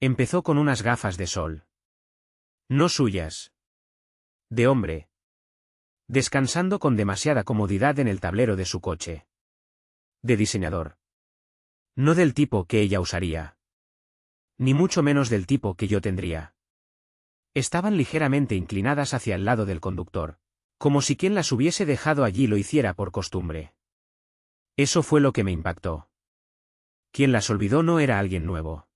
Empezó con unas gafas de sol. No suyas. De hombre. Descansando con demasiada comodidad en el tablero de su coche. De diseñador. No del tipo que ella usaría. Ni mucho menos del tipo que yo tendría. Estaban ligeramente inclinadas hacia el lado del conductor, como si quien las hubiese dejado allí lo hiciera por costumbre. Eso fue lo que me impactó. Quien las olvidó no era alguien nuevo.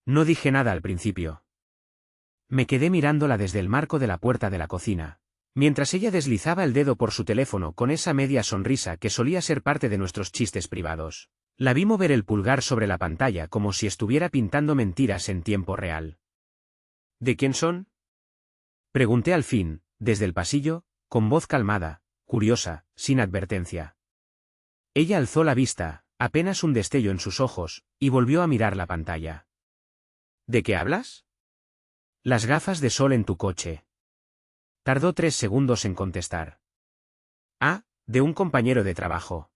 No dije nada al principio. Me quedé mirándola desde el marco de la puerta de la cocina, mientras ella deslizaba el dedo por su teléfono con esa media sonrisa que solía ser parte de nuestros chistes privados. La vi mover el pulgar sobre la pantalla como si estuviera pintando mentiras en tiempo real. ¿De quién son? Pregunté al fin, desde el pasillo, con voz calmada, curiosa, sin advertencia. Ella alzó la vista, apenas un destello en sus ojos, y volvió a mirar la pantalla. ¿De qué hablas? Las gafas de sol en tu coche. Tardó 3 segundos en contestar. Ah, de un compañero de trabajo.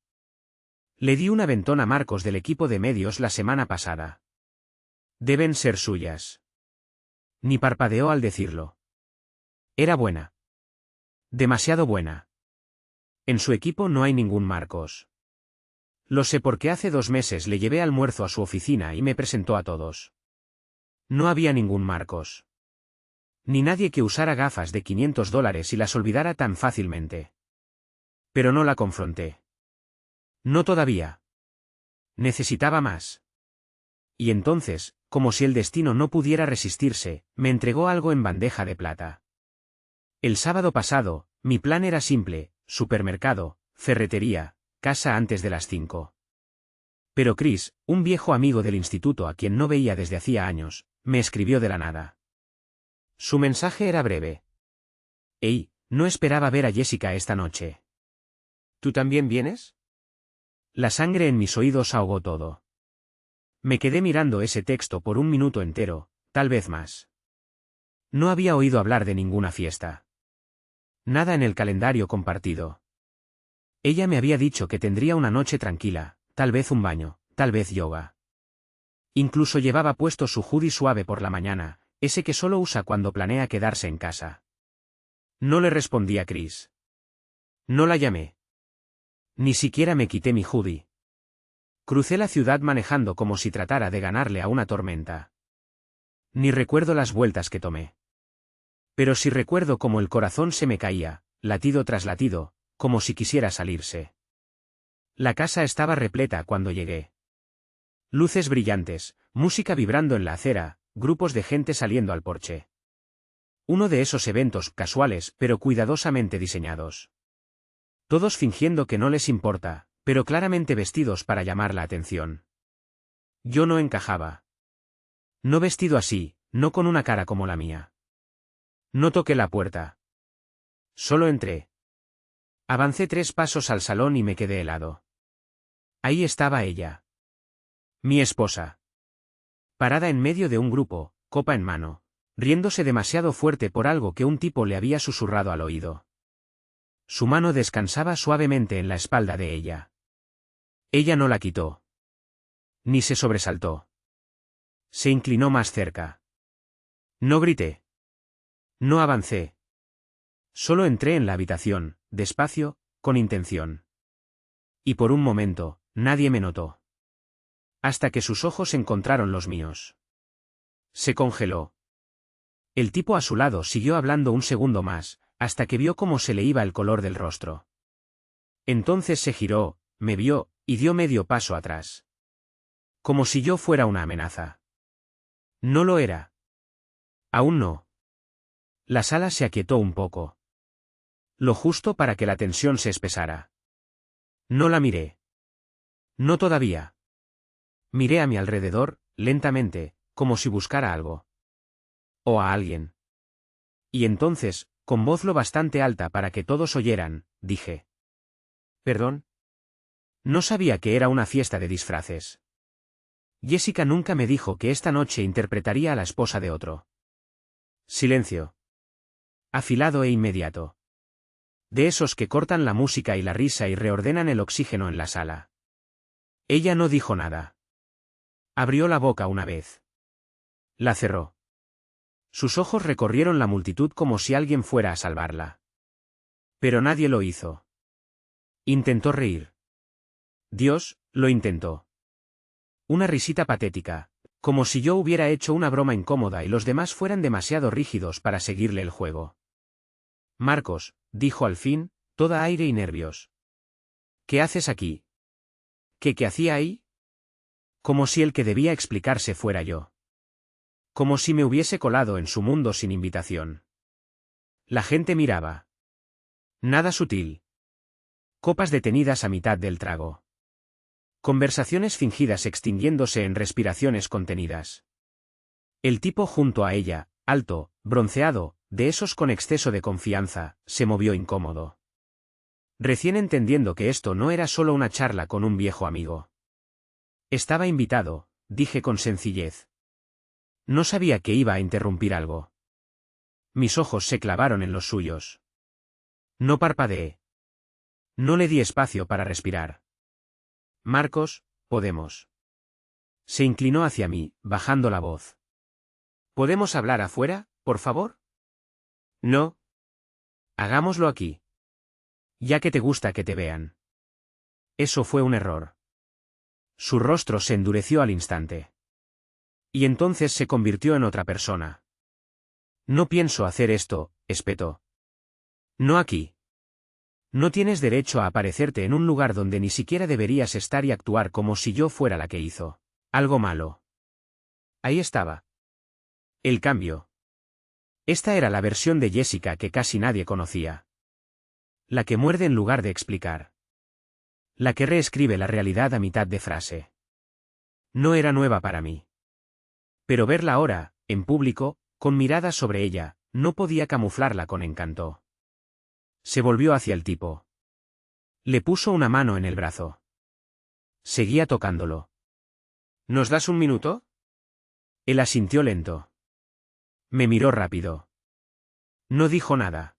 Le di un aventón a Marcos del equipo de medios la semana pasada. Deben ser suyas. Ni parpadeó al decirlo. Era buena. Demasiado buena. En su equipo no hay ningún Marcos. Lo sé porque hace 2 meses le llevé almuerzo a su oficina y me presentó a todos. No había ningún Marcos. Ni nadie que usara gafas de $500 y las olvidara tan fácilmente. Pero no la confronté. No todavía. Necesitaba más. Y entonces, como si el destino no pudiera resistirse, me entregó algo en bandeja de plata. El sábado pasado, mi plan era simple: supermercado, ferretería, casa antes de las 5. Pero Chris, un viejo amigo del instituto a quien no veía desde hacía años, me escribió de la nada. Su mensaje era breve. Hey, no esperaba ver a Jessica esta noche. ¿Tú también vienes? La sangre en mis oídos ahogó todo. Me quedé mirando ese texto por un minuto entero, tal vez más. No había oído hablar de ninguna fiesta. Nada en el calendario compartido. Ella me había dicho que tendría una noche tranquila, tal vez un baño, tal vez yoga. Incluso llevaba puesto su hoodie suave por la mañana, ese que solo usa cuando planea quedarse en casa. No le respondí a Chris. No la llamé. Ni siquiera me quité mi hoodie. Crucé la ciudad manejando como si tratara de ganarle a una tormenta. Ni recuerdo las vueltas que tomé. Pero sí recuerdo cómo el corazón se me caía, latido tras latido, como si quisiera salirse. La casa estaba repleta cuando llegué. Luces brillantes, música vibrando en la acera, grupos de gente saliendo al porche. Uno de esos eventos casuales pero cuidadosamente diseñados. Todos fingiendo que no les importa, pero claramente vestidos para llamar la atención. Yo no encajaba. No vestido así, no con una cara como la mía. No toqué la puerta. Solo entré. Avancé 3 pasos al salón y me quedé helado. Ahí estaba ella. Mi esposa. Parada en medio de un grupo, copa en mano, riéndose demasiado fuerte por algo que un tipo le había susurrado al oído. Su mano descansaba suavemente en la espalda de ella. Ella no la quitó. Ni se sobresaltó. Se inclinó más cerca. No grité. No avancé. Solo entré en la habitación, despacio, con intención. Y por un momento, nadie me notó. Hasta que sus ojos encontraron los míos. Se congeló. El tipo a su lado siguió hablando un segundo más, hasta que vio cómo se le iba el color del rostro. Entonces se giró, me vio, y dio medio paso atrás. Como si yo fuera una amenaza. No lo era. Aún no. La sala se aquietó un poco. Lo justo para que la tensión se espesara. No la miré. No todavía. Miré a mi alrededor, lentamente, como si buscara algo. O a alguien. Y entonces, con voz lo bastante alta para que todos oyeran, dije. ¿Perdón? No sabía que era una fiesta de disfraces. Jessica nunca me dijo que esta noche interpretaría a la esposa de otro. Silencio. Afilado e inmediato. De esos que cortan la música y la risa y reordenan el oxígeno en la sala. Ella no dijo nada. Abrió la boca una vez. La cerró. Sus ojos recorrieron la multitud como si alguien fuera a salvarla. Pero nadie lo hizo. Intentó reír. Dios, lo intentó. Una risita patética, como si yo hubiera hecho una broma incómoda y los demás fueran demasiado rígidos para seguirle el juego. Marcos, dijo al fin, toda aire y nervios. ¿Qué haces aquí? ¿Qué hacía ahí? Como si el que debía explicarse fuera yo. Como si me hubiese colado en su mundo sin invitación. La gente miraba. Nada sutil. Copas detenidas a mitad del trago. Conversaciones fingidas extinguiéndose en respiraciones contenidas. El tipo junto a ella, alto, bronceado, de esos con exceso de confianza, se movió incómodo. Recién entendiendo que esto no era solo una charla con un viejo amigo. Estaba invitado, dije con sencillez. No sabía que iba a interrumpir algo. Mis ojos se clavaron en los suyos. No parpadeé. No le di espacio para respirar. Marcos, podemos. Se inclinó hacia mí, bajando la voz. ¿Podemos hablar afuera, por favor? No. Hagámoslo aquí. Ya que te gusta que te vean. Eso fue un error. Su rostro se endureció al instante. Y entonces se convirtió en otra persona. No pienso hacer esto, espetó. No aquí. No tienes derecho a aparecerte en un lugar donde ni siquiera deberías estar y actuar como si yo fuera la que hizo algo malo. Ahí estaba. El cambio. Esta era la versión de Jessica que casi nadie conocía. La que muerde en lugar de explicar. La que reescribe la realidad a mitad de frase. No era nueva para mí. Pero verla ahora, en público, con miradas sobre ella, no podía camuflarla con encanto. Se volvió hacia el tipo. Le puso una mano en el brazo. Seguía tocándolo. ¿Nos das un minuto? Él asintió lento. Me miró rápido. No dijo nada.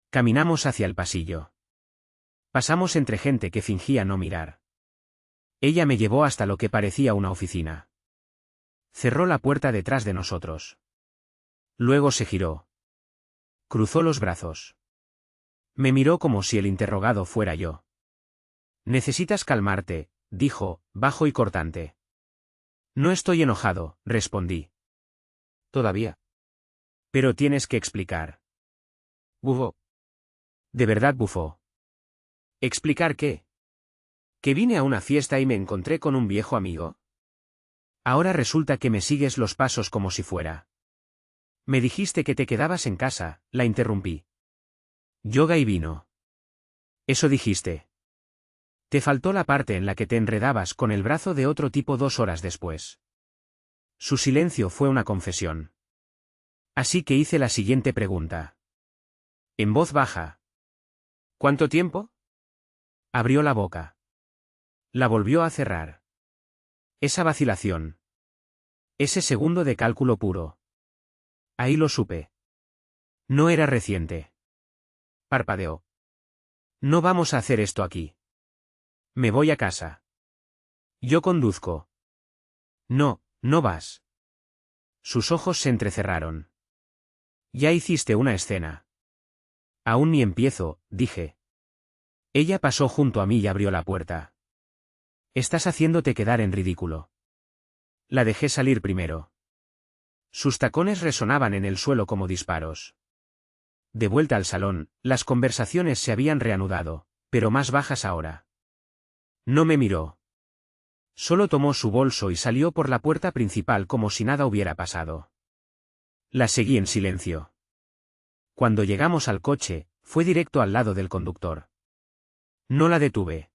Caminamos hacia el pasillo. Pasamos entre gente que fingía no mirar. Ella me llevó hasta lo que parecía una oficina. Cerró la puerta detrás de nosotros. Luego se giró. Cruzó los brazos. Me miró como si el interrogado fuera yo. Necesitas calmarte, dijo, bajo y cortante. No estoy enojado, respondí. Todavía. Pero tienes que explicar. Bufó. De verdad bufó. ¿Explicar qué? Que vine a una fiesta y me encontré con un viejo amigo. Ahora resulta que me sigues los pasos como si fuera. Me dijiste que te quedabas en casa, la interrumpí. Yoga y vino. Eso dijiste. Te faltó la parte en la que te enredabas con el brazo de otro tipo 2 horas después. Su silencio fue una confesión. Así que hice la siguiente pregunta. En voz baja. ¿Cuánto tiempo? Abrió la boca. La volvió a cerrar. Esa vacilación. Ese segundo de cálculo puro. Ahí lo supe. No era reciente. Parpadeó. No vamos a hacer esto aquí. Me voy a casa. Yo conduzco. No, no vas. Sus ojos se entrecerraron. Ya hiciste una escena. Aún ni empiezo, dije. Ella pasó junto a mí y abrió la puerta. Estás haciéndote quedar en ridículo. La dejé salir primero. Sus tacones resonaban en el suelo como disparos. De vuelta al salón, las conversaciones se habían reanudado, pero más bajas ahora. No me miró. Solo tomó su bolso y salió por la puerta principal como si nada hubiera pasado. La seguí en silencio. Cuando llegamos al coche, fue directo al lado del conductor. No la detuve.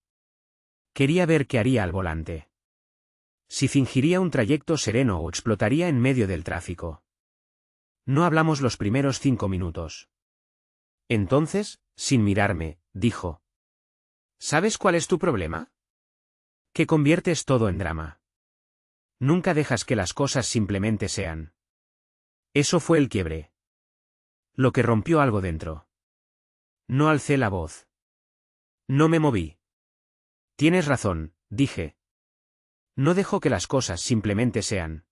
Quería ver qué haría al volante. Si fingiría un trayecto sereno o explotaría en medio del tráfico. No hablamos los primeros 5 minutos. Entonces, sin mirarme, dijo. ¿Sabes cuál es tu problema? Que conviertes todo en drama. Nunca dejas que las cosas simplemente sean. Eso fue el quiebre. Lo que rompió algo dentro. No alcé la voz. No me moví. Tienes razón, dije. No dejo que las cosas simplemente sean.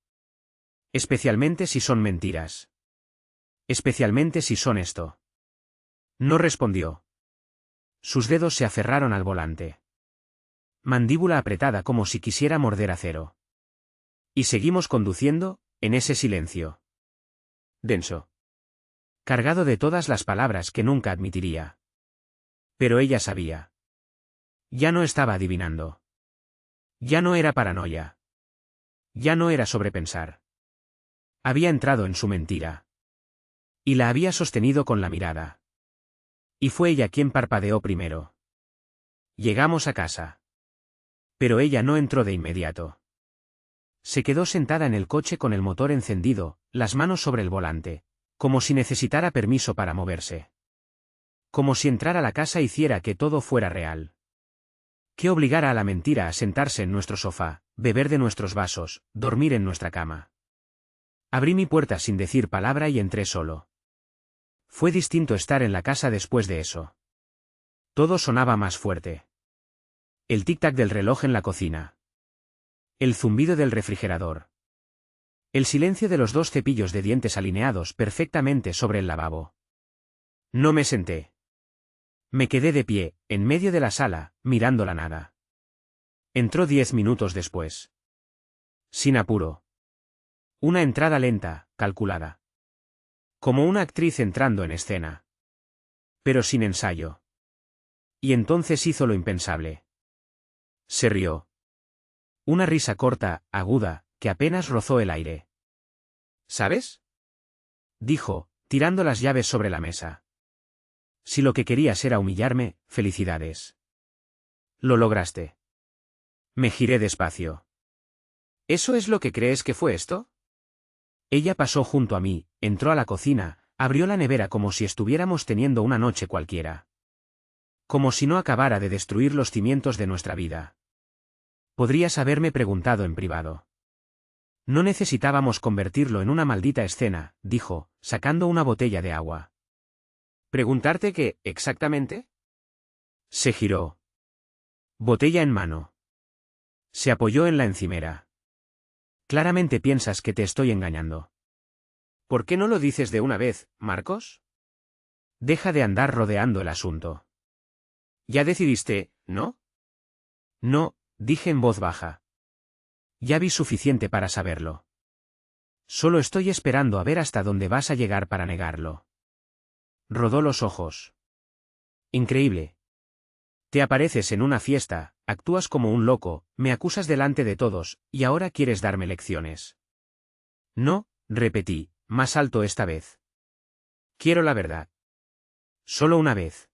Especialmente si son mentiras. Especialmente si son esto. No respondió. Sus dedos se aferraron al volante. Mandíbula apretada como si quisiera morder acero. Y seguimos conduciendo, en ese silencio. Denso. Cargado de todas las palabras que nunca admitiría. Pero ella sabía. Ya no estaba adivinando. Ya no era paranoia. Ya no era sobrepensar. Había entrado en su mentira. Y la había sostenido con la mirada. Y fue ella quien parpadeó primero. Llegamos a casa. Pero ella no entró de inmediato. Se quedó sentada en el coche con el motor encendido, las manos sobre el volante, como si necesitara permiso para moverse. Como si entrar a la casa hiciera que todo fuera real. Que obligara a la mentira a sentarse en nuestro sofá, beber de nuestros vasos, dormir en nuestra cama. Abrí mi puerta sin decir palabra y entré solo. Fue distinto estar en la casa después de eso. Todo sonaba más fuerte. El tic-tac del reloj en la cocina. El zumbido del refrigerador. El silencio de los 2 cepillos de dientes alineados perfectamente sobre el lavabo. No me senté. Me quedé de pie, en medio de la sala, mirando la nada. Entró 10 minutos después. Sin apuro. Una entrada lenta, calculada. Como una actriz entrando en escena. Pero sin ensayo. Y entonces hizo lo impensable. Se rió. Una risa corta, aguda, que apenas rozó el aire. ¿Sabes?, dijo, tirando las llaves sobre la mesa. Si lo que querías era humillarme, felicidades. Lo lograste. Me giré despacio. ¿Eso es lo que crees que fue esto? Ella pasó junto a mí, entró a la cocina, abrió la nevera como si estuviéramos teniendo una noche cualquiera. Como si no acabara de destruir los cimientos de nuestra vida. Podrías haberme preguntado en privado. No necesitábamos convertirlo en una maldita escena, dijo, sacando una botella de agua. ¿Preguntarte qué, exactamente? Se giró. Botella en mano. Se apoyó en la encimera. Claramente piensas que te estoy engañando. ¿Por qué no lo dices de una vez, Marcos? Deja de andar rodeando el asunto. Ya decidiste, ¿no? No, dije en voz baja. Ya vi suficiente para saberlo. Solo estoy esperando a ver hasta dónde vas a llegar para negarlo. Rodó los ojos. Increíble. Te apareces en una fiesta, actúas como un loco, me acusas delante de todos, y ahora quieres darme lecciones. No, repetí, más alto esta vez. Quiero la verdad. Solo una vez.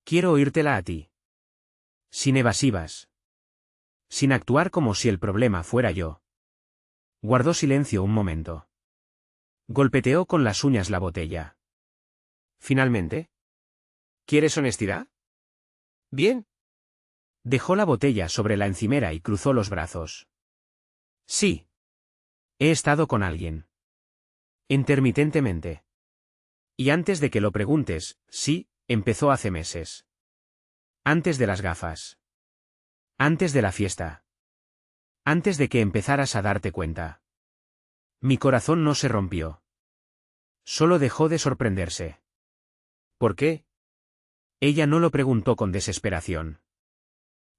Quiero oírtela a ti. Sin evasivas. Sin actuar como si el problema fuera yo. Guardó silencio un momento. Golpeteó con las uñas la botella. Finalmente. ¿Quieres honestidad? Bien. Dejó la botella sobre la encimera y cruzó los brazos. Sí. He estado con alguien. Intermitentemente. Y antes de que lo preguntes, sí, empezó hace meses. Antes de las gafas. Antes de la fiesta. Antes de que empezaras a darte cuenta. Mi corazón no se rompió. Solo dejó de sorprenderse. ¿Por qué? Ella no lo preguntó con desesperación.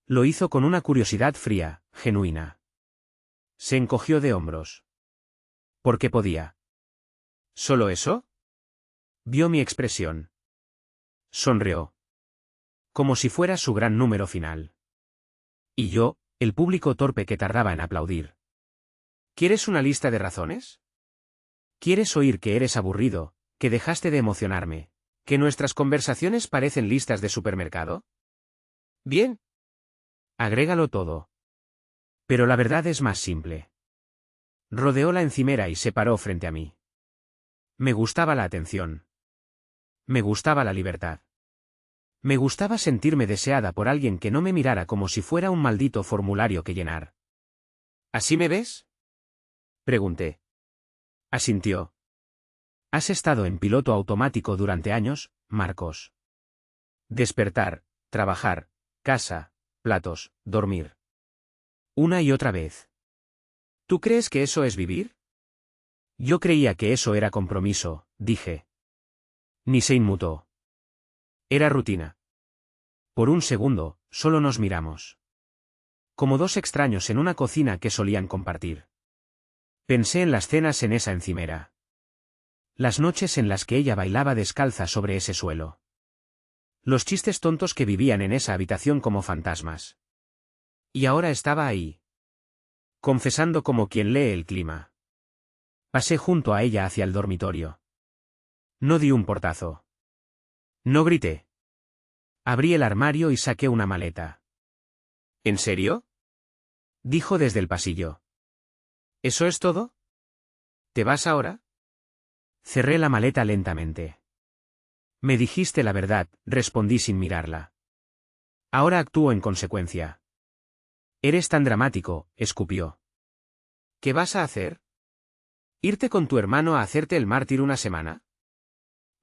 Lo hizo con una curiosidad fría, genuina. Se encogió de hombros. ¿Por qué podía? ¿Solo eso? Vio mi expresión. Sonrió. Como si fuera su gran número final. Y yo, el público torpe que tardaba en aplaudir. ¿Quieres una lista de razones? ¿Quieres oír que eres aburrido, que dejaste de emocionarme, que nuestras conversaciones parecen listas de supermercado? Bien. Agrégalo todo. Pero la verdad es más simple. Rodeó la encimera y se paró frente a mí. Me gustaba la atención. Me gustaba la libertad. Me gustaba sentirme deseada por alguien que no me mirara como si fuera un maldito formulario que llenar. ¿Así me ves? Pregunté. Asintió. Has estado en piloto automático durante años, Marcos. Despertar, trabajar, casa, platos, dormir. Una y otra vez. ¿Tú crees que eso es vivir? Yo creía que eso era compromiso, dije. Ni se inmutó. Era rutina. Por un segundo, solo nos miramos. Como dos extraños en una cocina que solían compartir. Pensé en las cenas en esa encimera. Las noches en las que ella bailaba descalza sobre ese suelo. Los chistes tontos que vivían en esa habitación como fantasmas. Y ahora estaba ahí. Confesando como quien lee el clima. Pasé junto a ella hacia el dormitorio. No di un portazo. No grité. Abrí el armario y saqué una maleta. ¿En serio? Dijo desde el pasillo. ¿Eso es todo? ¿Te vas ahora? Cerré la maleta lentamente. Me dijiste la verdad, respondí sin mirarla. Ahora actúo en consecuencia. Eres tan dramático, escupió. ¿Qué vas a hacer? ¿Irte con tu hermano a hacerte el mártir una semana?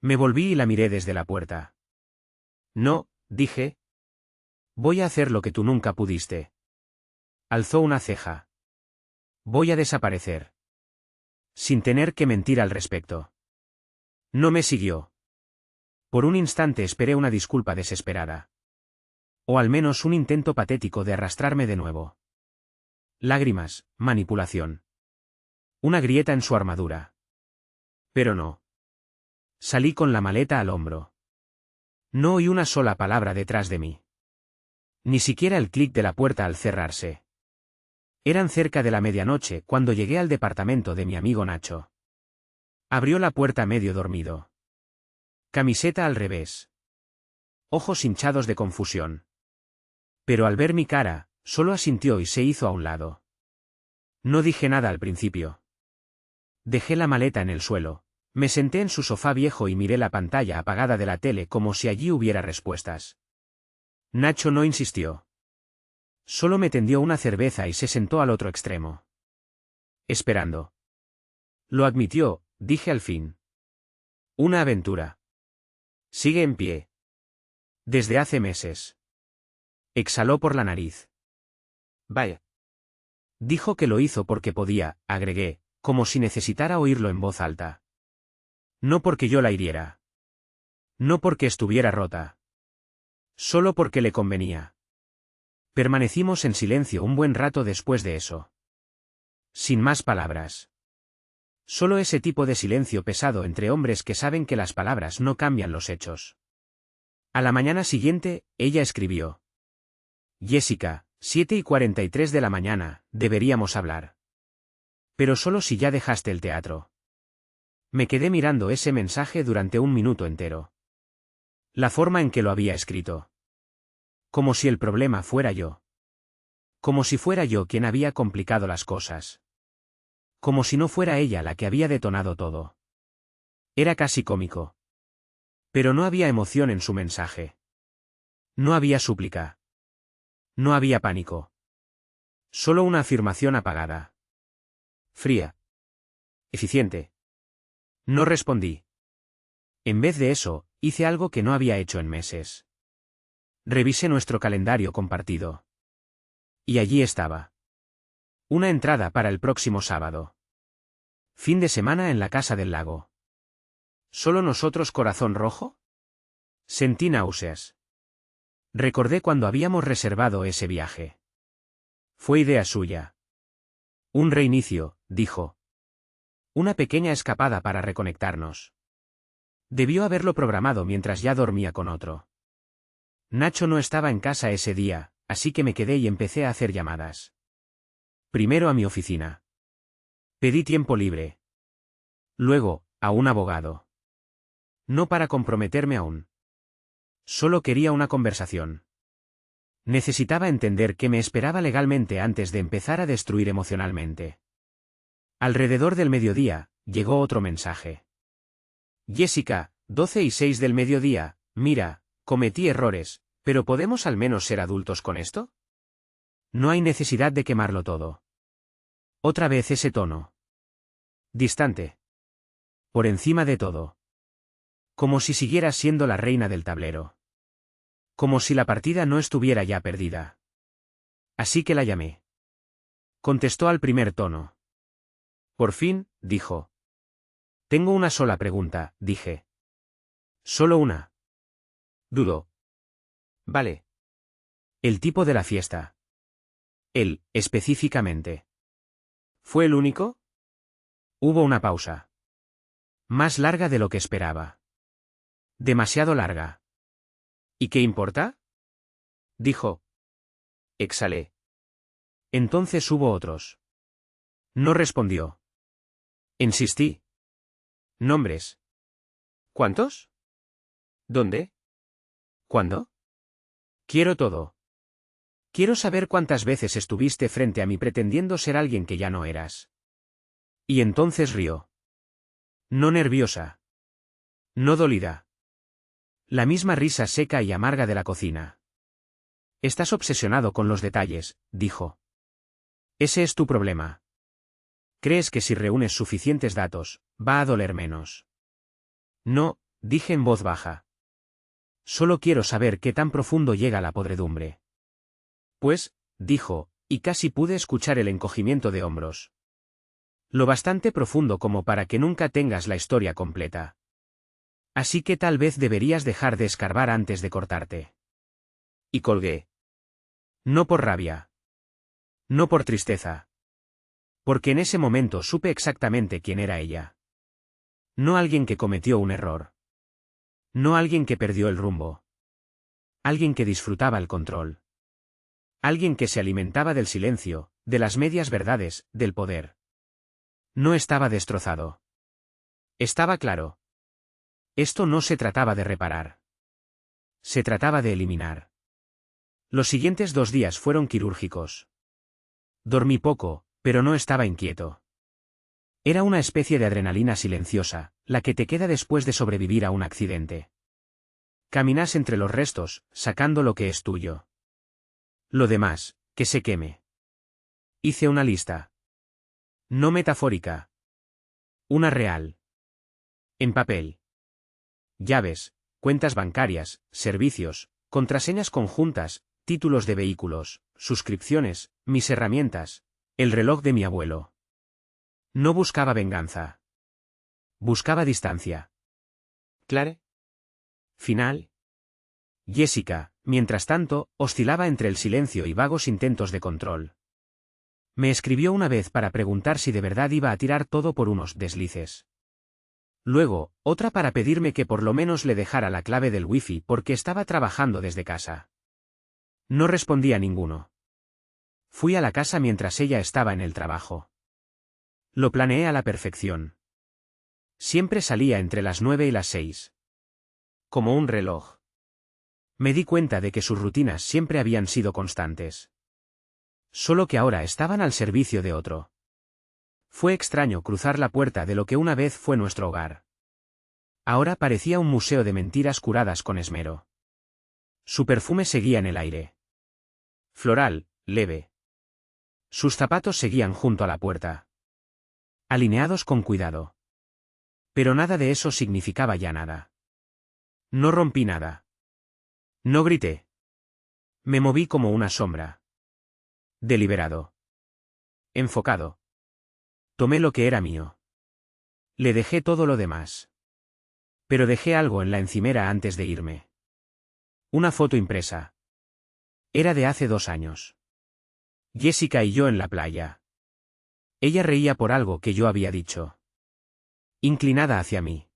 Me volví y la miré desde la puerta. No, dije. Voy a hacer lo que tú nunca pudiste. Alzó una ceja. Voy a desaparecer. Sin tener que mentir al respecto. No me siguió. Por un instante esperé una disculpa desesperada. O al menos un intento patético de arrastrarme de nuevo. Lágrimas, manipulación. Una grieta en su armadura. Pero no. Salí con la maleta al hombro. No oí una sola palabra detrás de mí. Ni siquiera el clic de la puerta al cerrarse. Eran cerca de la medianoche cuando llegué al departamento de mi amigo Nacho. Abrió la puerta medio dormido. Camiseta al revés. Ojos hinchados de confusión. Pero al ver mi cara, solo asintió y se hizo a un lado. No dije nada al principio. Dejé la maleta en el suelo, me senté en su sofá viejo y miré la pantalla apagada de la tele como si allí hubiera respuestas. Nacho no insistió. Solo me tendió una cerveza y se sentó al otro extremo. Esperando. Lo admitió, dije al fin. Una aventura. Sigue en pie. Desde hace meses. Exhaló por la nariz. Vaya. Dijo que lo hizo porque podía, agregué, como si necesitara oírlo en voz alta. No porque yo la hiriera. No porque estuviera rota. Solo porque le convenía. Permanecimos en silencio un buen rato después de eso. Sin más palabras. Solo ese tipo de silencio pesado entre hombres que saben que las palabras no cambian los hechos. A la mañana siguiente, ella escribió. Jessica, 7:43 de la mañana, deberíamos hablar. Pero solo si ya dejaste el teatro. Me quedé mirando ese mensaje durante un minuto entero. La forma en que lo había escrito. Como si el problema fuera yo. Como si fuera yo quien había complicado las cosas. Como si no fuera ella la que había detonado todo. Era casi cómico. Pero no había emoción en su mensaje. No había súplica. No había pánico. Solo una afirmación apagada. Fría. Eficiente. No respondí. En vez de eso, hice algo que no había hecho en meses. Revisé nuestro calendario compartido. Y allí estaba. Una entrada para el próximo sábado. Fin de semana en la casa del lago. ¿Solo nosotros, corazón rojo? Sentí náuseas. Recordé cuando habíamos reservado ese viaje. Fue idea suya. Un reinicio, dijo. Una pequeña escapada para reconectarnos. Debió haberlo programado mientras ya dormía con otro. Nacho no estaba en casa ese día, así que me quedé y empecé a hacer llamadas. Primero a mi oficina. Pedí tiempo libre. Luego, a un abogado. No para comprometerme aún. Solo quería una conversación. Necesitaba entender qué me esperaba legalmente antes de empezar a destruir emocionalmente. Alrededor del mediodía, llegó otro mensaje. Jessica, 12:06 del mediodía, mira, cometí errores, pero ¿podemos al menos ser adultos con esto? No hay necesidad de quemarlo todo. Otra vez ese tono. Distante. Por encima de todo. Como si siguieras siendo la reina del tablero. Como si la partida no estuviera ya perdida. Así que la llamé. Contestó al primer tono. Por fin, dijo, Tengo una sola pregunta, dije. ¿Solo una? Dudó. Vale. El tipo de la fiesta. Él, específicamente. ¿Fue el único? Hubo una pausa. Más larga de lo que esperaba. Demasiado larga. ¿Y qué importa? Dijo. Exhalé. Entonces hubo otros. No respondió. Insistí. Nombres. ¿Cuántos? ¿Dónde? ¿Cuándo? Quiero todo. Quiero saber cuántas veces estuviste frente a mí pretendiendo ser alguien que ya no eras. Y entonces rió. No nerviosa. No dolida. La misma risa seca y amarga de la cocina. Estás obsesionado con los detalles, dijo. Ese es tu problema. Crees que si reúnes suficientes datos, va a doler menos. No, dije en voz baja. Solo quiero saber qué tan profundo llega la podredumbre. Pues, dijo, y casi pude escuchar el encogimiento de hombros. Lo bastante profundo como para que nunca tengas la historia completa. Así que tal vez deberías dejar de escarbar antes de cortarte. Y colgué. No por rabia. No por tristeza. Porque en ese momento supe exactamente quién era ella. No alguien que cometió un error. No alguien que perdió el rumbo. Alguien que disfrutaba el control. Alguien que se alimentaba del silencio, de las medias verdades, del poder. No estaba destrozado. Estaba claro. Esto no se trataba de reparar. Se trataba de eliminar. Los siguientes 2 días fueron quirúrgicos. Dormí poco, pero no estaba inquieto. Era una especie de adrenalina silenciosa, la que te queda después de sobrevivir a un accidente. Caminas entre los restos, sacando lo que es tuyo. Lo demás, que se queme. Hice una lista. No metafórica. Una real. En papel. Llaves, cuentas bancarias, servicios, contraseñas conjuntas, títulos de vehículos, suscripciones, mis herramientas, el reloj de mi abuelo. No buscaba venganza. Buscaba distancia. ¿Clare? Final. Jessica, mientras tanto, oscilaba entre el silencio y vagos intentos de control. Me escribió una vez para preguntar si de verdad iba a tirar todo por unos deslices. Luego, otra para pedirme que por lo menos le dejara la clave del wifi porque estaba trabajando desde casa. No respondí a ninguno. Fui a la casa mientras ella estaba en el trabajo. Lo planeé a la perfección. Siempre salía entre las 9 y las 6. Como un reloj. Me di cuenta de que sus rutinas siempre habían sido constantes. Solo que ahora estaban al servicio de otro. Fue extraño cruzar la puerta de lo que una vez fue nuestro hogar. Ahora parecía un museo de mentiras curadas con esmero. Su perfume seguía en el aire. Floral, leve. Sus zapatos seguían junto a la puerta. Alineados con cuidado. Pero nada de eso significaba ya nada. No rompí nada. No grité. Me moví como una sombra. Deliberado. Enfocado. Tomé lo que era mío. Le dejé todo lo demás. Pero dejé algo en la encimera antes de irme. Una foto impresa. Era de hace 2 años. Jessica y yo en la playa. Ella reía por algo que yo había dicho. Inclinada hacia mí.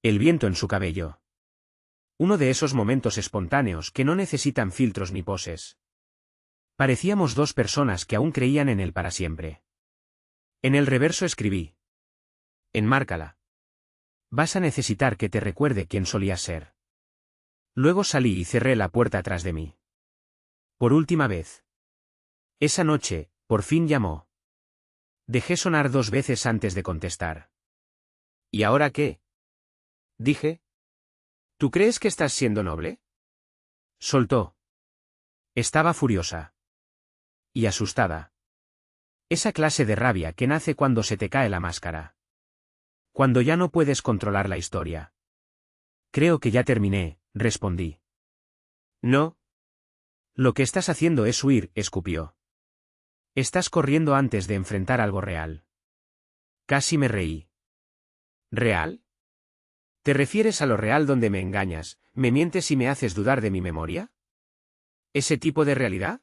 El viento en su cabello. Uno de esos momentos espontáneos que no necesitan filtros ni poses. Parecíamos 2 personas que aún creían en él para siempre. En el reverso escribí. Enmárcala. Vas a necesitar que te recuerde quién solías ser. Luego salí y cerré la puerta tras de mí. Por última vez. Esa noche, por fin llamó. Dejé sonar 2 veces antes de contestar. ¿Y ahora qué? Dije. ¿Tú crees que estás siendo noble? Soltó. Estaba furiosa. Y asustada. Esa clase de rabia que nace cuando se te cae la máscara. Cuando ya no puedes controlar la historia. Creo que ya terminé, respondí. No. Lo que estás haciendo es huir, escupió. Estás corriendo antes de enfrentar algo real. Casi me reí. ¿Real? ¿Te refieres a lo real donde me engañas, me mientes y me haces dudar de mi memoria? ¿Ese tipo de realidad?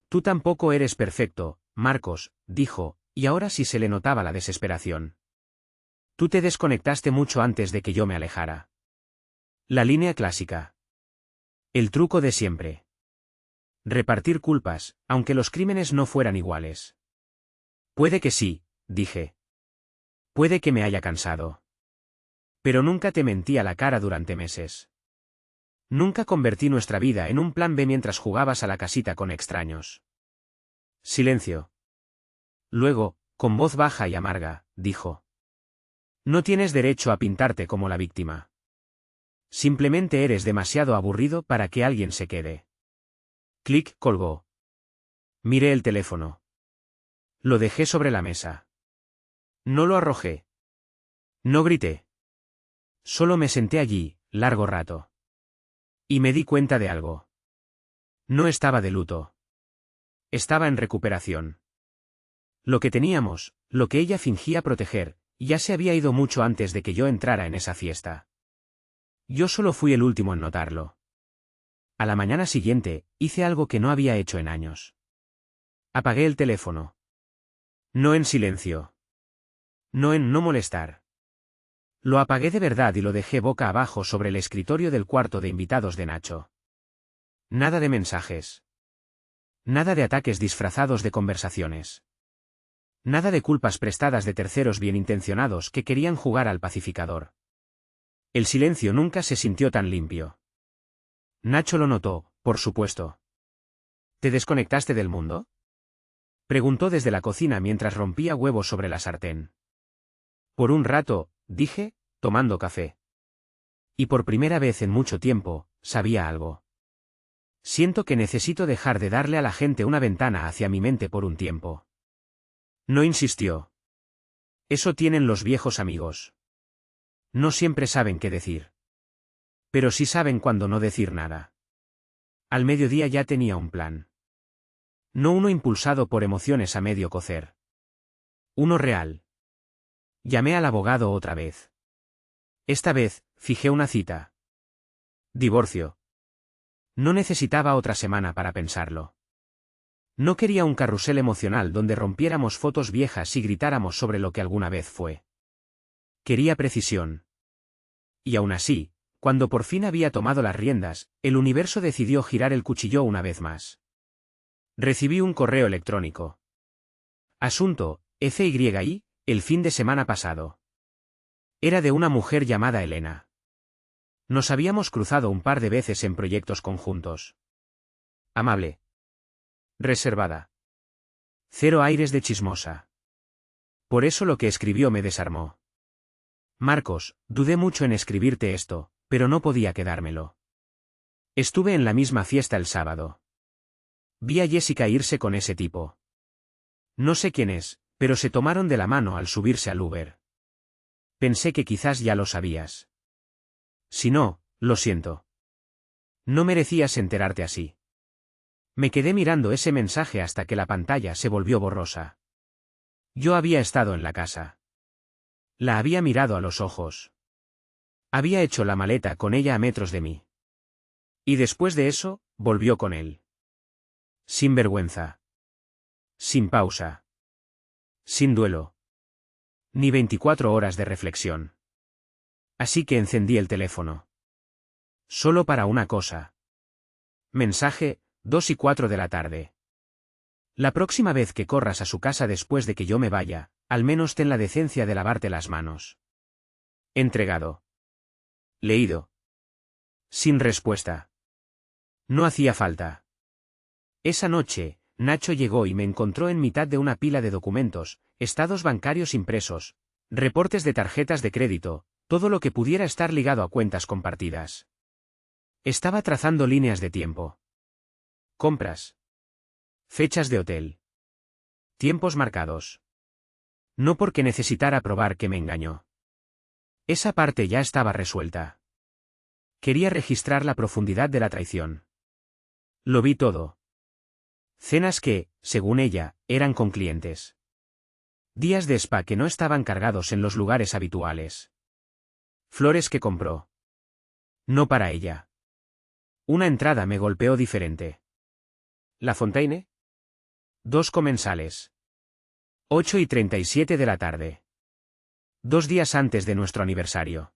Tú tampoco eres perfecto, Marcos, dijo, y ahora sí se le notaba la desesperación. Tú te desconectaste mucho antes de que yo me alejara. La línea clásica. El truco de siempre. Repartir culpas, aunque los crímenes no fueran iguales. Puede que sí, dije. Puede que me haya cansado. Pero nunca te mentí a la cara durante meses. Nunca convertí nuestra vida en un plan B mientras jugabas a la casita con extraños. Silencio. Luego, con voz baja y amarga, dijo. No tienes derecho a pintarte como la víctima. Simplemente eres demasiado aburrido para que alguien se quede. Clic, colgó. Miré el teléfono. Lo dejé sobre la mesa. No lo arrojé. No grité. Solo me senté allí, largo rato. Y me di cuenta de algo. No estaba de luto. Estaba en recuperación. Lo que teníamos, lo que ella fingía proteger, ya se había ido mucho antes de que yo entrara en esa fiesta. Yo solo fui el último en notarlo. A la mañana siguiente, hice algo que no había hecho en años. Apagué el teléfono. No en silencio. No en no molestar. Lo apagué de verdad y lo dejé boca abajo sobre el escritorio del cuarto de invitados de Nacho. Nada de mensajes. Nada de ataques disfrazados de conversaciones. Nada de culpas prestadas de terceros bien intencionados que querían jugar al pacificador. El silencio nunca se sintió tan limpio. Nacho lo notó, por supuesto. ¿Te desconectaste del mundo? Preguntó desde la cocina mientras rompía huevos sobre la sartén. Por un rato, dije, tomando café. Y por primera vez en mucho tiempo, sabía algo. Siento que necesito dejar de darle a la gente una ventana hacia mi mente por un tiempo. No insistió. Eso tienen los viejos amigos. No siempre saben qué decir. Pero sí saben cuándo no decir nada. Al mediodía ya tenía un plan. No uno impulsado por emociones a medio cocer. Uno real. Llamé al abogado otra vez. Esta vez, fijé una cita. Divorcio. No necesitaba otra semana para pensarlo. No quería un carrusel emocional donde rompiéramos fotos viejas y gritáramos sobre lo que alguna vez fue. Quería precisión. Y aún así, cuando por fin había tomado las riendas, el universo decidió girar el cuchillo una vez más. Recibí un correo electrónico. Asunto, FYI, el fin de semana pasado. Era de una mujer llamada Elena. Nos habíamos cruzado un par de veces en proyectos conjuntos. Amable. Reservada. Cero aires de chismosa. Por eso lo que escribió me desarmó. Marcos, dudé mucho en escribirte esto, pero no podía quedármelo. Estuve en la misma fiesta el sábado. Vi a Jessica irse con ese tipo. No sé quién es, pero se tomaron de la mano al subirse al Uber. Pensé que quizás ya lo sabías. Si no, lo siento. No merecías enterarte así. Me quedé mirando ese mensaje hasta que la pantalla se volvió borrosa. Yo había estado en la casa. La había mirado a los ojos. Había hecho la maleta con ella a metros de mí. Y después de eso, volvió con él. Sin vergüenza. Sin pausa. Sin duelo. Ni 24 horas de reflexión. Así que encendí el teléfono. Solo para una cosa. Mensaje, 2:04 de la tarde. La próxima vez que corras a su casa después de que yo me vaya, al menos ten la decencia de lavarte las manos. Entregado. Leído. Sin respuesta. No hacía falta. Esa noche, Nacho llegó y me encontró en mitad de una pila de documentos, estados bancarios impresos, reportes de tarjetas de crédito, todo lo que pudiera estar ligado a cuentas compartidas. Estaba trazando líneas de tiempo. Compras. Fechas de hotel. Tiempos marcados. No porque necesitara probar que me engañó. Esa parte ya estaba resuelta. Quería registrar la profundidad de la traición. Lo vi todo. Cenas que, según ella, eran con clientes. Días de spa que no estaban cargados en los lugares habituales. Flores que compró. No para ella. Una entrada me golpeó diferente. La Fontaine. 2 comensales. 8:37 de la tarde. 2 días antes de nuestro aniversario.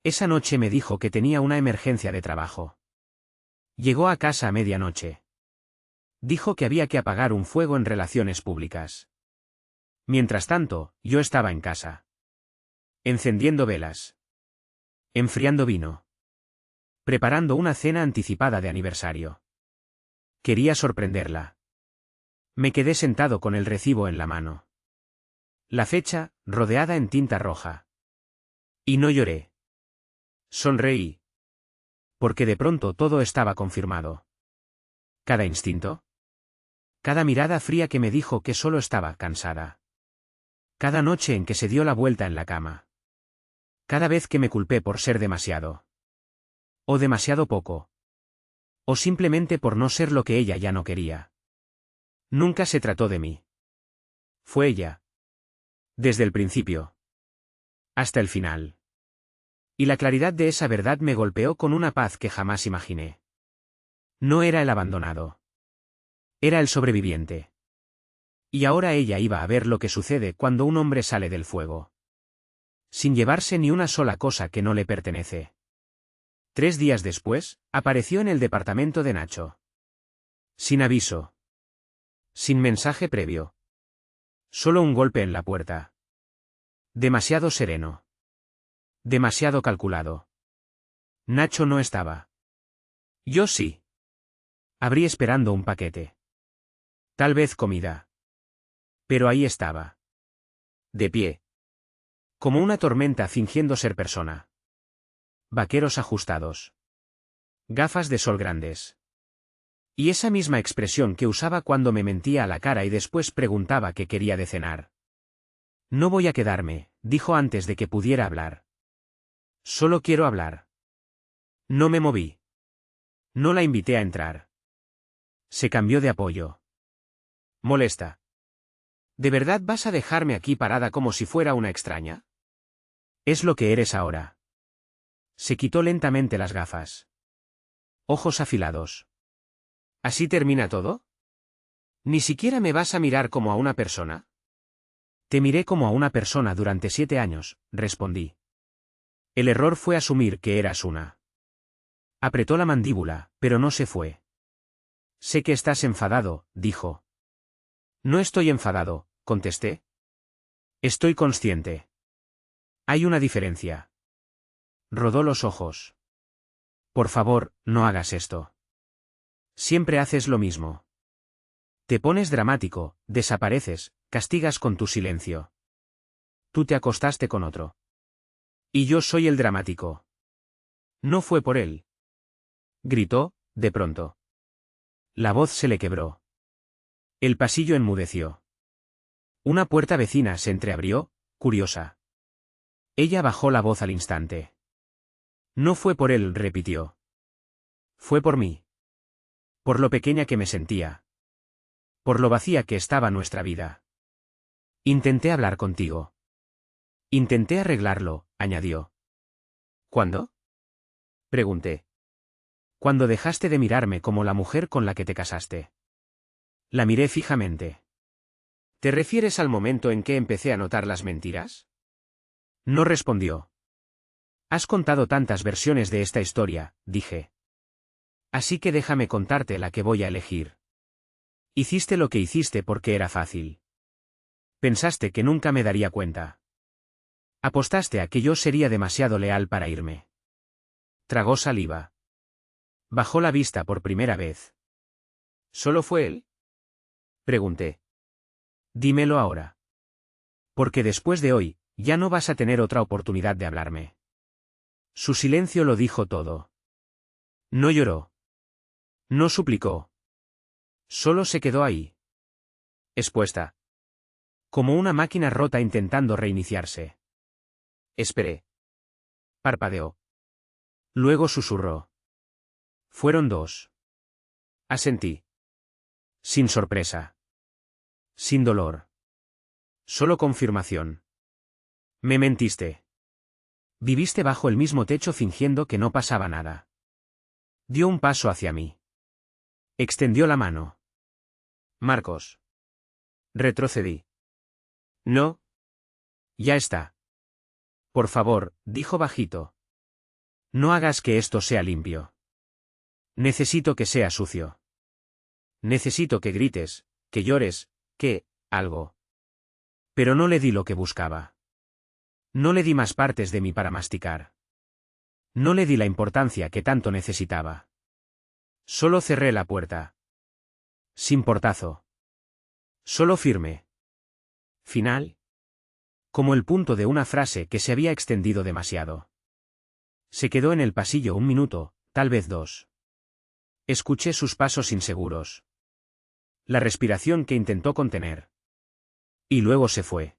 Esa noche me dijo que tenía una emergencia de trabajo. Llegó a casa a medianoche. Dijo que había que apagar un fuego en relaciones públicas. Mientras tanto, yo estaba en casa. Encendiendo velas. Enfriando vino. Preparando una cena anticipada de aniversario. Quería sorprenderla. Me quedé sentado con el recibo en la mano. La fecha, rodeada en tinta roja. Y no lloré. Sonreí. Porque de pronto todo estaba confirmado. Cada instinto. Cada mirada fría que me dijo que solo estaba cansada. Cada noche en que se dio la vuelta en la cama. Cada vez que me culpé por ser demasiado. O demasiado poco. O simplemente por no ser lo que ella ya no quería. Nunca se trató de mí. Fue ella. Desde el principio. Hasta el final. Y la claridad de esa verdad me golpeó con una paz que jamás imaginé. No era el abandonado. Era el sobreviviente. Y ahora ella iba a ver lo que sucede cuando un hombre sale del fuego. Sin llevarse ni una sola cosa que no le pertenece. 3 días después, apareció en el departamento de Nacho. Sin aviso. Sin mensaje previo. Solo un golpe en la puerta. Demasiado sereno. Demasiado calculado. Nacho no estaba. Yo sí. Abrí esperando un paquete. Tal vez comida. Pero ahí estaba. De pie. Como una tormenta fingiendo ser persona. Vaqueros ajustados. Gafas de sol grandes. Y esa misma expresión que usaba cuando me mentía a la cara y después preguntaba qué quería de cenar. No voy a quedarme, dijo antes de que pudiera hablar. Solo quiero hablar. No me moví. No la invité a entrar. Se cambió de apoyo. Molesta. ¿De verdad vas a dejarme aquí parada como si fuera una extraña? Es lo que eres ahora. Se quitó lentamente las gafas. Ojos afilados. ¿Así termina todo? ¿Ni siquiera me vas a mirar como a una persona? Te miré como a una persona durante 7 años, respondí. El error fue asumir que eras una. Apretó la mandíbula, pero no se fue. Sé que estás enfadado, dijo. No estoy enfadado, contesté. Estoy consciente. Hay una diferencia. Rodó los ojos. Por favor, no hagas esto. Siempre haces lo mismo. Te pones dramático, desapareces, castigas con tu silencio. Tú te acostaste con otro. Y yo soy el dramático. No fue por él. Gritó, de pronto. La voz se le quebró. El pasillo enmudeció. Una puerta vecina se entreabrió, curiosa. Ella bajó la voz al instante. No fue por él, repitió. Fue por mí. Por lo pequeña que me sentía. Por lo vacía que estaba nuestra vida. Intenté hablar contigo. Intenté arreglarlo, añadió. ¿Cuándo? Pregunté. Cuando dejaste de mirarme como la mujer con la que te casaste. La miré fijamente. ¿Te refieres al momento en que empecé a notar las mentiras? No respondió. Has contado tantas versiones de esta historia, dije. Así que déjame contarte la que voy a elegir. Hiciste lo que hiciste porque era fácil. Pensaste que nunca me daría cuenta. Apostaste a que yo sería demasiado leal para irme. Tragó saliva. Bajó la vista por primera vez. ¿Solo fue él? Pregunté. Dímelo ahora. Porque después de hoy, ya no vas a tener otra oportunidad de hablarme. Su silencio lo dijo todo. No lloró. No suplicó. Solo se quedó ahí. Expuesta. Como una máquina rota intentando reiniciarse. Esperé. Parpadeó. Luego susurró. Fueron 2. Asentí. Sin sorpresa. Sin dolor. Solo confirmación. Me mentiste. Viviste bajo el mismo techo fingiendo que no pasaba nada. Dio un paso hacia mí. Extendió la mano. Marcos. Retrocedí. No. Ya está. Por favor, dijo bajito. No hagas que esto sea limpio. Necesito que sea sucio. Necesito que grites, que llores, algo. Pero no le di lo que buscaba. No le di más partes de mí para masticar. No le di la importancia que tanto necesitaba. Solo cerré la puerta. Sin portazo. Solo firme. Final. Como el punto de una frase que se había extendido demasiado. Se quedó en el pasillo un minuto, tal vez 2. Escuché sus pasos inseguros. La respiración que intentó contener. Y luego se fue.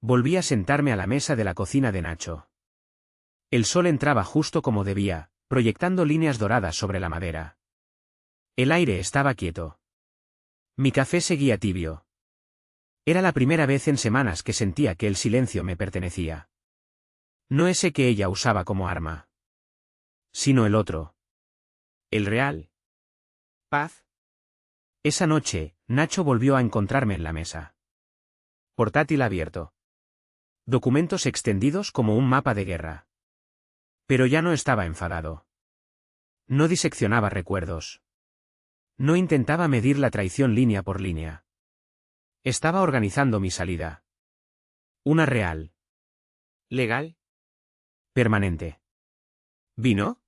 Volví a sentarme a la mesa de la cocina de Nacho. El sol entraba justo como debía, proyectando líneas doradas sobre la madera. El aire estaba quieto. Mi café seguía tibio. Era la primera vez en semanas que sentía que el silencio me pertenecía. No ese que ella usaba como arma. Sino el otro. El real. Paz. Esa noche, Nacho volvió a encontrarme en la mesa. Portátil abierto. Documentos extendidos como un mapa de guerra. Pero ya no estaba enfadado. No diseccionaba recuerdos. No intentaba medir la traición línea por línea. Estaba organizando mi salida. Una real. ¿Legal? Permanente. ¿Vino?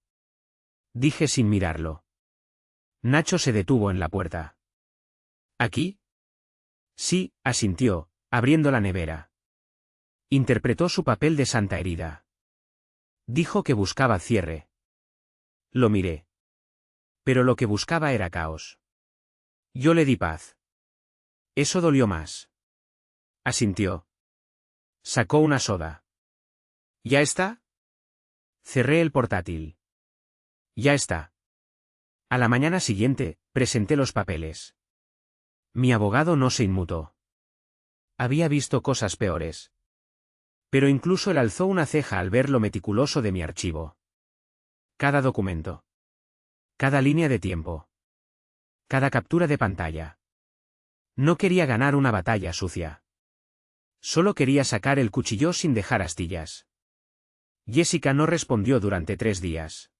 Dije sin mirarlo. Nacho se detuvo en la puerta. ¿Aquí? Sí, asintió, abriendo la nevera. Interpretó su papel de santa herida. Dijo que buscaba cierre. Lo miré. Pero lo que buscaba era caos. Yo le di paz. Eso dolió más. Asintió. Sacó una soda. ¿Ya está? Cerré el portátil. Ya está. A la mañana siguiente, presenté los papeles. Mi abogado no se inmutó. Había visto cosas peores. Pero incluso él alzó una ceja al ver lo meticuloso de mi archivo. Cada documento. Cada línea de tiempo. Cada captura de pantalla. No quería ganar una batalla sucia. Solo quería sacar el cuchillo sin dejar astillas. Jessica no respondió durante 3 días.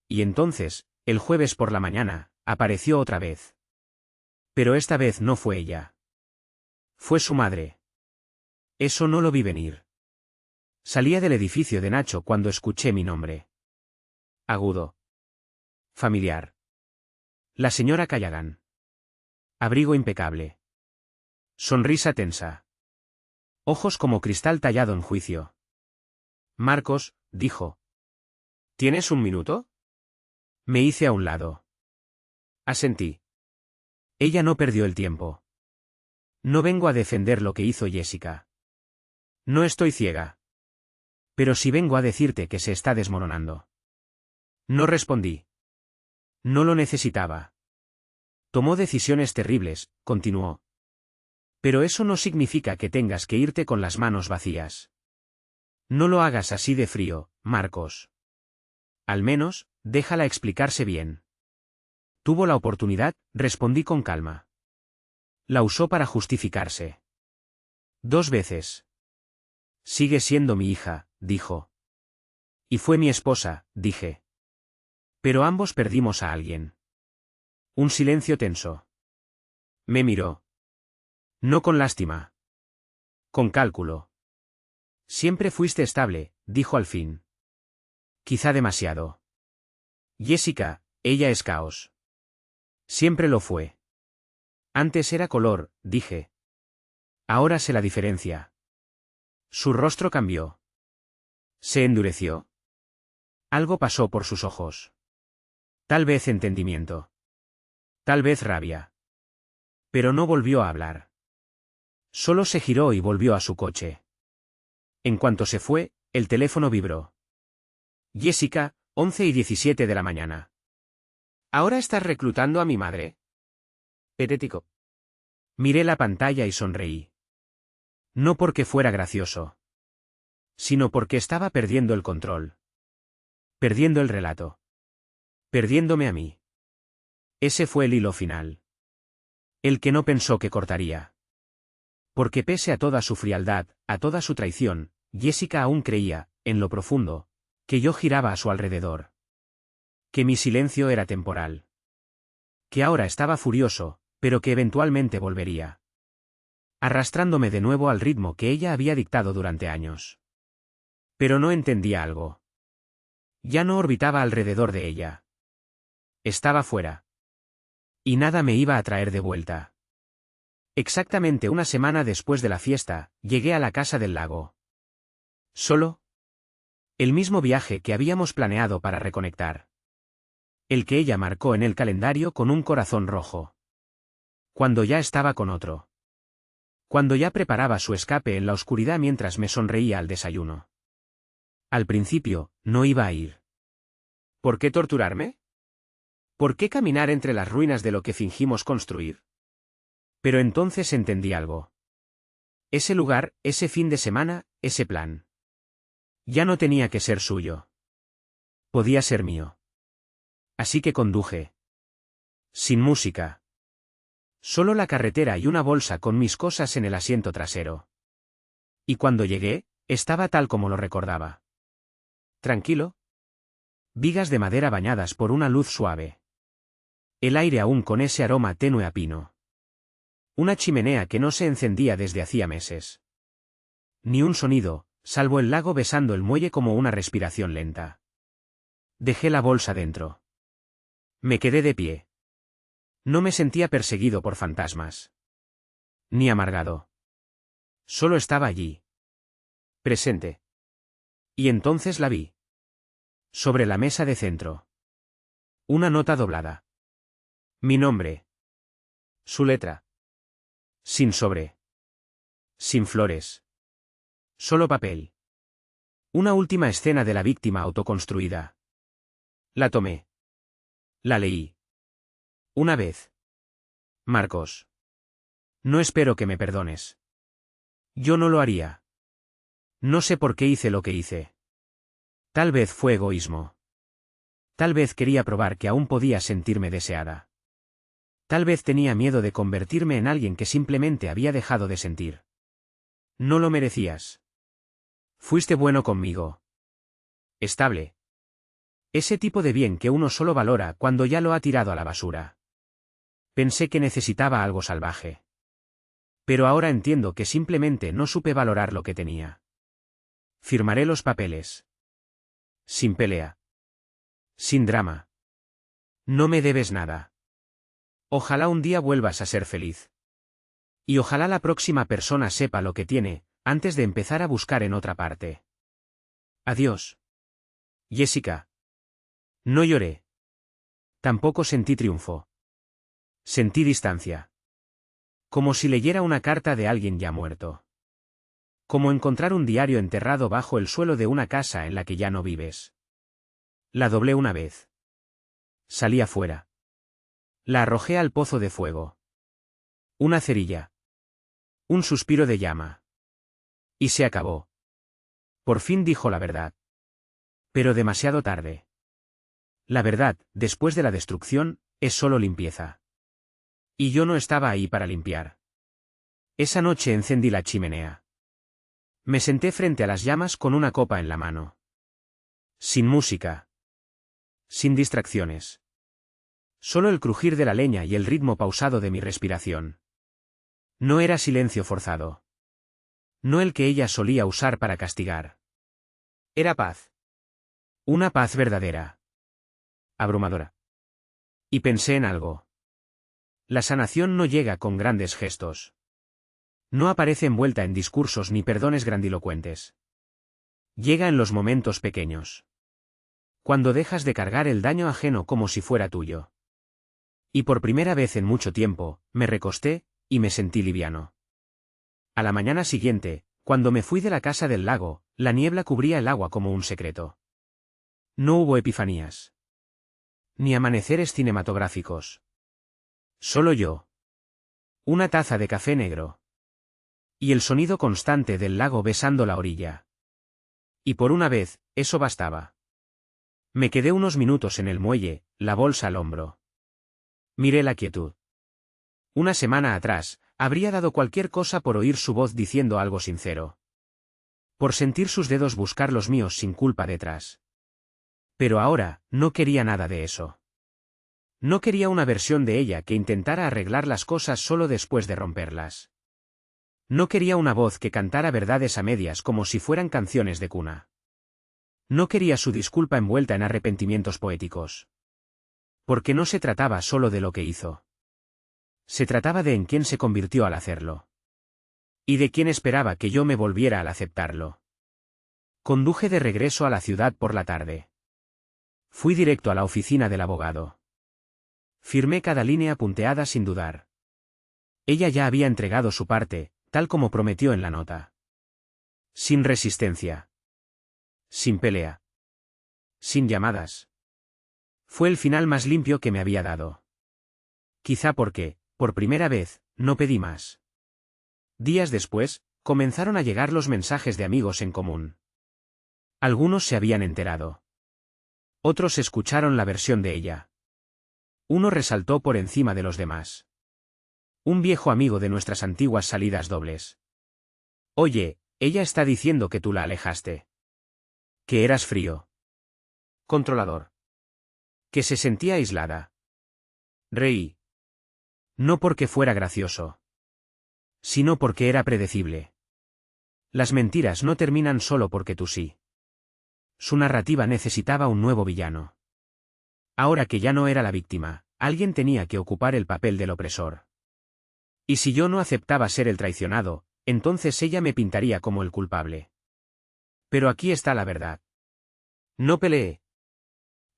Y entonces, el jueves por la mañana, apareció otra vez. Pero esta vez no fue ella. Fue su madre. Eso no lo vi venir. Salía del edificio de Nacho cuando escuché mi nombre. Agudo. Familiar. La señora Callaghan. Abrigo impecable. Sonrisa tensa. Ojos como cristal tallado en juicio. Marcos, dijo. ¿Tienes un minuto? Me hice a un lado. Asentí. Ella no perdió el tiempo. No vengo a defender lo que hizo Jessica. No estoy ciega. Pero sí vengo a decirte que se está desmoronando. No respondí. No lo necesitaba. Tomó decisiones terribles, continuó. Pero eso no significa que tengas que irte con las manos vacías. No lo hagas así de frío, Marcos. Al menos, déjala explicarse bien. Tuvo la oportunidad, respondí con calma. La usó para justificarse. 2 veces. Sigue siendo mi hija, dijo. Y fue mi esposa, dije. Pero ambos perdimos a alguien. Un silencio tenso. Me miró. No con lástima. Con cálculo. Siempre fuiste estable, dijo al fin. Quizá demasiado. Jessica, ella es caos. Siempre lo fue. Antes era color, dije. Ahora sé la diferencia. Su rostro cambió. Se endureció. Algo pasó por sus ojos. Tal vez entendimiento. Tal vez rabia. Pero no volvió a hablar. Solo se giró y volvió a su coche. En cuanto se fue, el teléfono vibró. Jessica, 11:17 de la mañana. ¿Ahora estás reclutando a mi madre? Patético. Miré la pantalla y sonreí. No porque fuera gracioso, sino porque estaba perdiendo el control. Perdiendo el relato. Perdiéndome a mí. Ese fue el hilo final. El que no pensó que cortaría. Porque pese a toda su frialdad, a toda su traición, Jessica aún creía, en lo profundo, que yo giraba a su alrededor. Que mi silencio era temporal. Que ahora estaba furioso, pero que eventualmente volvería. Arrastrándome de nuevo al ritmo que ella había dictado durante años. Pero no entendía algo. Ya no orbitaba alrededor de ella. Estaba fuera. Y nada me iba a traer de vuelta. Exactamente una semana después de la fiesta, llegué a la casa del lago. ¿Solo? El mismo viaje que habíamos planeado para reconectar. El que ella marcó en el calendario con un corazón rojo. Cuando ya estaba con otro. Cuando ya preparaba su escape en la oscuridad mientras me sonreía al desayuno. Al principio, no iba a ir. ¿Por qué torturarme? ¿Por qué caminar entre las ruinas de lo que fingimos construir? Pero entonces entendí algo. Ese lugar, ese fin de semana, ese plan. Ya no tenía que ser suyo. Podía ser mío. Así que conduje. Sin música. Solo la carretera y una bolsa con mis cosas en el asiento trasero. Y cuando llegué, estaba tal como lo recordaba. Tranquilo. Vigas de madera bañadas por una luz suave. El aire aún con ese aroma tenue a pino. Una chimenea que no se encendía desde hacía meses. Ni un sonido, salvo el lago besando el muelle como una respiración lenta. Dejé la bolsa dentro. Me quedé de pie. No me sentía perseguido por fantasmas. Ni amargado. Solo estaba allí. Presente. Y entonces la vi. Sobre la mesa de centro. Una nota doblada. Mi nombre. Su letra. Sin sobre. Sin flores. Solo papel. Una última escena de la víctima autoconstruida. La tomé. La leí. Una vez. Marcos. No espero que me perdones. Yo no lo haría. No sé por qué hice lo que hice. Tal vez fue egoísmo. Tal vez quería probar que aún podía sentirme deseada. Tal vez tenía miedo de convertirme en alguien que simplemente había dejado de sentir. No lo merecías. Fuiste bueno conmigo. Estable. Ese tipo de bien que uno solo valora cuando ya lo ha tirado a la basura. Pensé que necesitaba algo salvaje. Pero ahora entiendo que simplemente no supe valorar lo que tenía. Firmaré los papeles. Sin pelea. Sin drama. No me debes nada. Ojalá un día vuelvas a ser feliz. Y ojalá la próxima persona sepa lo que tiene, antes de empezar a buscar en otra parte. Adiós. Jessica. No lloré. Tampoco sentí triunfo. Sentí distancia. Como si leyera una carta de alguien ya muerto. Como encontrar un diario enterrado bajo el suelo de una casa en la que ya no vives. La doblé una vez. Salí afuera. La arrojé al pozo de fuego. Una cerilla. Un suspiro de llama. Y se acabó. Por fin dijo la verdad. Pero demasiado tarde. La verdad, después de la destrucción, es solo limpieza. Y yo no estaba ahí para limpiar. Esa noche encendí la chimenea. Me senté frente a las llamas con una copa en la mano. Sin música. Sin distracciones. Solo el crujir de la leña y el ritmo pausado de mi respiración. No era silencio forzado. No el que ella solía usar para castigar. Era paz. Una paz verdadera. Abrumadora. Y pensé en algo. La sanación no llega con grandes gestos. No aparece envuelta en discursos ni perdones grandilocuentes. Llega en los momentos pequeños. Cuando dejas de cargar el daño ajeno como si fuera tuyo. Y por primera vez en mucho tiempo, me recosté, y me sentí liviano. A la mañana siguiente, cuando me fui de la casa del lago, la niebla cubría el agua como un secreto. No hubo epifanías. Ni amaneceres cinematográficos. Solo yo. Una taza de café negro. Y el sonido constante del lago besando la orilla. Y por una vez, eso bastaba. Me quedé unos minutos en el muelle, la bolsa al hombro. Miré la quietud. Una semana atrás, habría dado cualquier cosa por oír su voz diciendo algo sincero. Por sentir sus dedos buscar los míos sin culpa detrás. Pero ahora, no quería nada de eso. No quería una versión de ella que intentara arreglar las cosas solo después de romperlas. No quería una voz que cantara verdades a medias como si fueran canciones de cuna. No quería su disculpa envuelta en arrepentimientos poéticos. Porque no se trataba solo de lo que hizo. Se trataba de en quién se convirtió al hacerlo. Y de quién esperaba que yo me volviera al aceptarlo. Conduje de regreso a la ciudad por la tarde. Fui directo a la oficina del abogado. Firmé cada línea punteada sin dudar. Ella ya había entregado su parte, tal como prometió en la nota. Sin resistencia. Sin pelea. Sin llamadas. Fue el final más limpio que me había dado. Quizá porque, por primera vez, no pedí más. Días después, comenzaron a llegar los mensajes de amigos en común. Algunos se habían enterado. Otros escucharon la versión de ella. Uno resaltó por encima de los demás. Un viejo amigo de nuestras antiguas salidas dobles. Oye, ella está diciendo que tú la alejaste. Que eras frío. Controlador. Que se sentía aislada. Reí. No porque fuera gracioso. Sino porque era predecible. Las mentiras no terminan solo porque tú sí. Su narrativa necesitaba un nuevo villano. Ahora que ya no era la víctima, alguien tenía que ocupar el papel del opresor. Y si yo no aceptaba ser el traicionado, entonces ella me pintaría como el culpable. Pero aquí está la verdad. No peleé.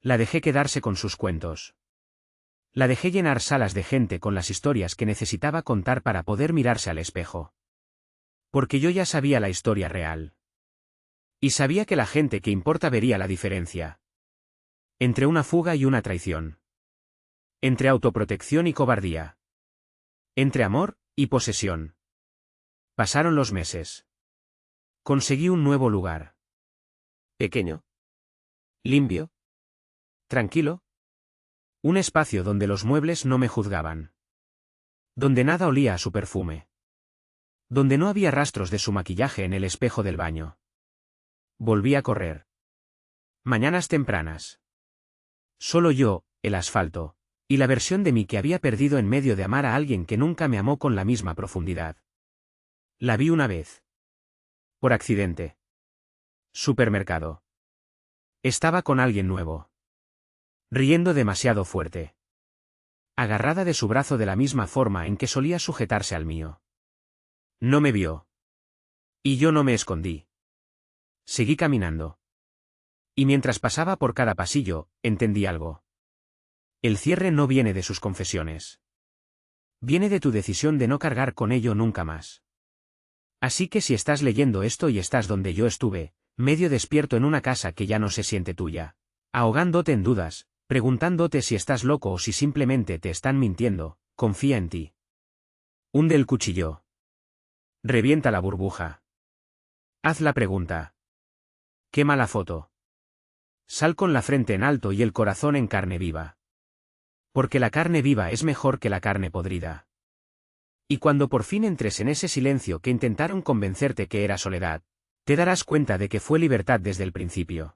La dejé quedarse con sus cuentos. La dejé llenar salas de gente con las historias que necesitaba contar para poder mirarse al espejo. Porque yo ya sabía la historia real. Y sabía que la gente que importa vería la diferencia. Entre una fuga y una traición. Entre autoprotección y cobardía. Entre amor y posesión. Pasaron los meses. Conseguí un nuevo lugar. Pequeño. Limpio. Tranquilo. Un espacio donde los muebles no me juzgaban. Donde nada olía a su perfume. Donde no había rastros de su maquillaje en el espejo del baño. Volví a correr. Mañanas tempranas. Solo yo, el asfalto, y la versión de mí que había perdido en medio de amar a alguien que nunca me amó con la misma profundidad. La vi una vez. Por accidente. Supermercado. Estaba con alguien nuevo. Riendo demasiado fuerte. Agarrada de su brazo de la misma forma en que solía sujetarse al mío. No me vio. Y yo no me escondí. Seguí caminando. Y mientras pasaba por cada pasillo, entendí algo. El cierre no viene de sus confesiones. Viene de tu decisión de no cargar con ello nunca más. Así que si estás leyendo esto y estás donde yo estuve, medio despierto en una casa que ya no se siente tuya, ahogándote en dudas, preguntándote si estás loco o si simplemente te están mintiendo, confía en ti. Hunde el cuchillo. Revienta la burbuja. Haz la pregunta. Quema la foto. Sal con la frente en alto y el corazón en carne viva. Porque la carne viva es mejor que la carne podrida. Y cuando por fin entres en ese silencio que intentaron convencerte que era soledad, te darás cuenta de que fue libertad desde el principio.